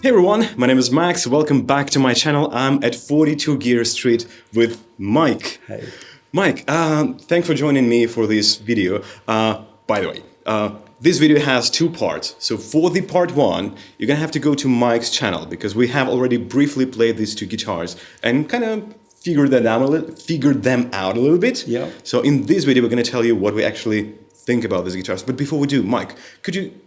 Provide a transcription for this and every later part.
Hey everyone, my name is Max. Welcome back to my channel. I'm at 42 Gear Street with Mike. Hey. Mike, thanks for joining me for this video. By the way, this video has two parts. So for the part one, you're gonna have to go to Mike's channel because we have already briefly played these two guitars and kind of figured them out a little bit. Yeah. So in this video, we're gonna tell you what we actually think about these guitars. But before we do, Mike, could you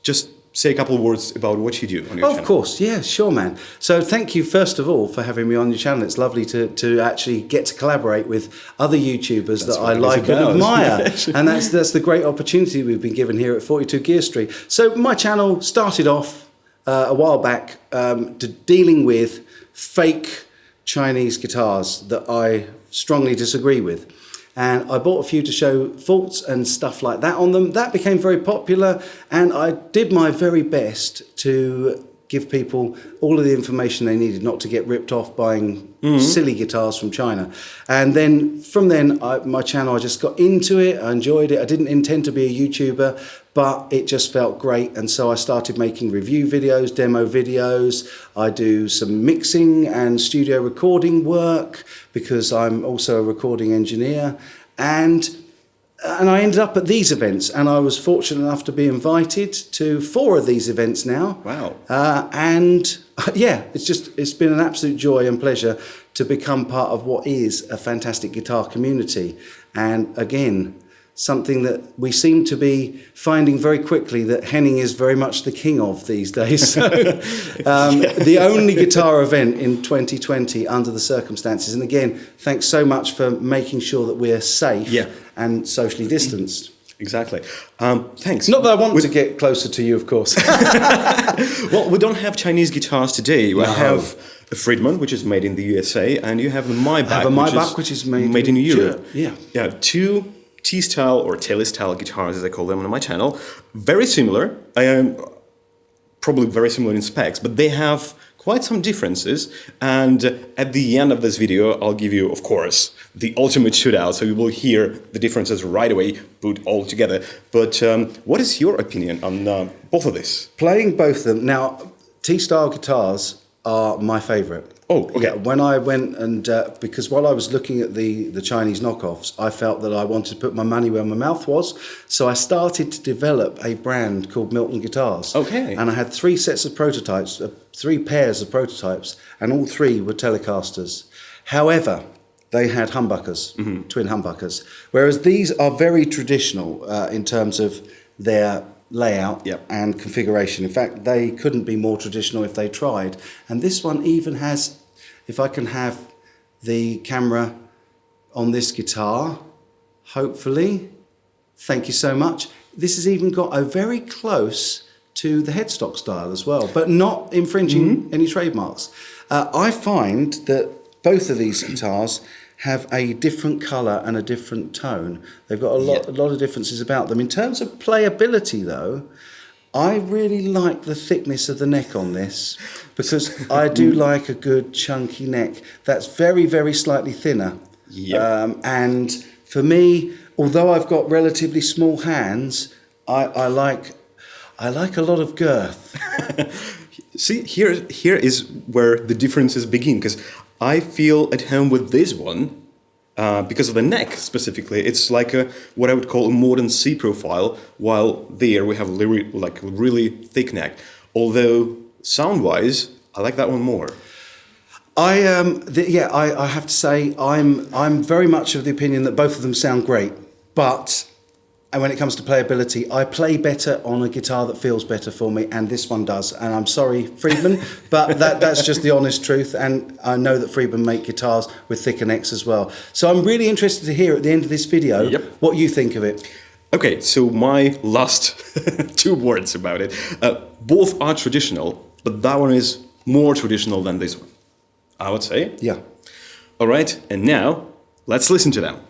just say a couple of words about what you do on your channel? Of course, yeah, sure, man. So thank you, first of all, for having me on your channel. It's lovely to actually get to collaborate with other YouTubers that I like and admire. And that's the great opportunity we've been given here at 42 Gear Street. So my channel started off a while back dealing with fake Chinese guitars that I strongly disagree with. And I bought a few to show faults and stuff like that on them. That became very popular, and I did my very best to give people all of the information they needed, not to get ripped off buying silly guitars from China. And then from then, my channel, I just got into it, I enjoyed it. I didn't intend to be a YouTuber, but it just felt great. And so I started making review videos, demo videos. I do some mixing and studio recording work because I'm also a recording engineer. And I ended up at these events, and I was fortunate enough to be invited to 4 of these events now. Wow. Yeah, it's been an absolute joy and pleasure to become part of what is a fantastic guitar community. And again, something that we seem to be finding very quickly that Henning is very much the king of these days. So, the only guitar event in 2020 under the circumstances. And again, thanks so much for making sure that we're safe and socially distanced. Exactly. Thanks. Not that I want to get closer to you, of course. Well, we don't have Chinese guitars today. We have a Friedman, which is made in the USA, and you have a Maybach, I have a Maybach, which is made in Europe. Yeah. Yeah, 2 T-style or Tele style guitars, as I call them on my channel. Very similar. I am probably very similar in specs, but they have quite some differences. And at the end of this video, I'll give you, of course, the ultimate shootout. So you will hear the differences right away, put all together. But what is your opinion on both of these? Playing both of them. Now, T-style guitars are my favorite. Oh, okay. Yeah, when I went and, because while I was looking at the Chinese knockoffs, I felt that I wanted to put my money where my mouth was. So I started to develop a brand called Milton Guitars. Okay. And I had 3 sets of prototypes, 3 pairs of prototypes, and all 3 were Telecasters. However, they had humbuckers, twin humbuckers. Whereas these are very traditional in terms of their layout and configuration. In fact, they couldn't be more traditional if they tried. And this one even has, if I can have the camera on this guitar, hopefully, thank you so much. This has even got a very close to the headstock style as well, but not infringing any trademarks. I find that both of these guitars have a different colour and a different tone. They've got a lot of differences about them. In terms of playability, though, I really like the thickness of the neck on this because I do like a good chunky neck that's very, very slightly thinner. And for me, although I've got relatively small hands, I like a lot of girth. See, here is where the differences begin, because I feel at home with this one because of the neck specifically. It's like what I would call a modern C profile, while there we have a really thick neck. Although sound-wise, I like that one more. I have to say I'm very much of the opinion that both of them sound great, but. And when it comes to playability, I play better on a guitar that feels better for me, and this one does. And I'm sorry, Friedman, but that's just the honest truth. And I know that Friedman make guitars with thicker necks as well. So I'm really interested to hear at the end of this video what you think of it. Okay, so my last 2 words about it. Both are traditional, but that one is more traditional than this one, I would say. Yeah. All right, and now let's listen to them.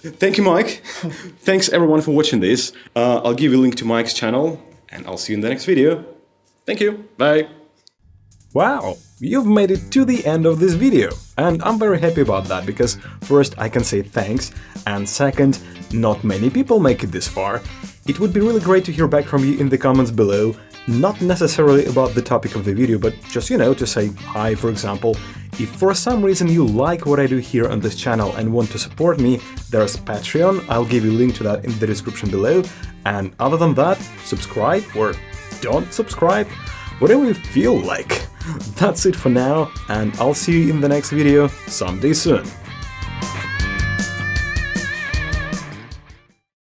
Thank you, Mike. Thanks everyone for watching this. I'll give you a link to Mike's channel, and I'll see you in the next video. Thank you. Bye. Wow, you've made it to the end of this video, and I'm very happy about that, because first I can say thanks, and second, not many people make it this far. It would be really great to hear back from you in the comments below, not necessarily about the topic of the video, but just, to say hi, for example. If for some reason you like what I do here on this channel and want to support me, there's Patreon, I'll give you a link to that in the description below, and other than that, subscribe or don't subscribe, whatever you feel like. That's it for now, and I'll see you in the next video someday soon.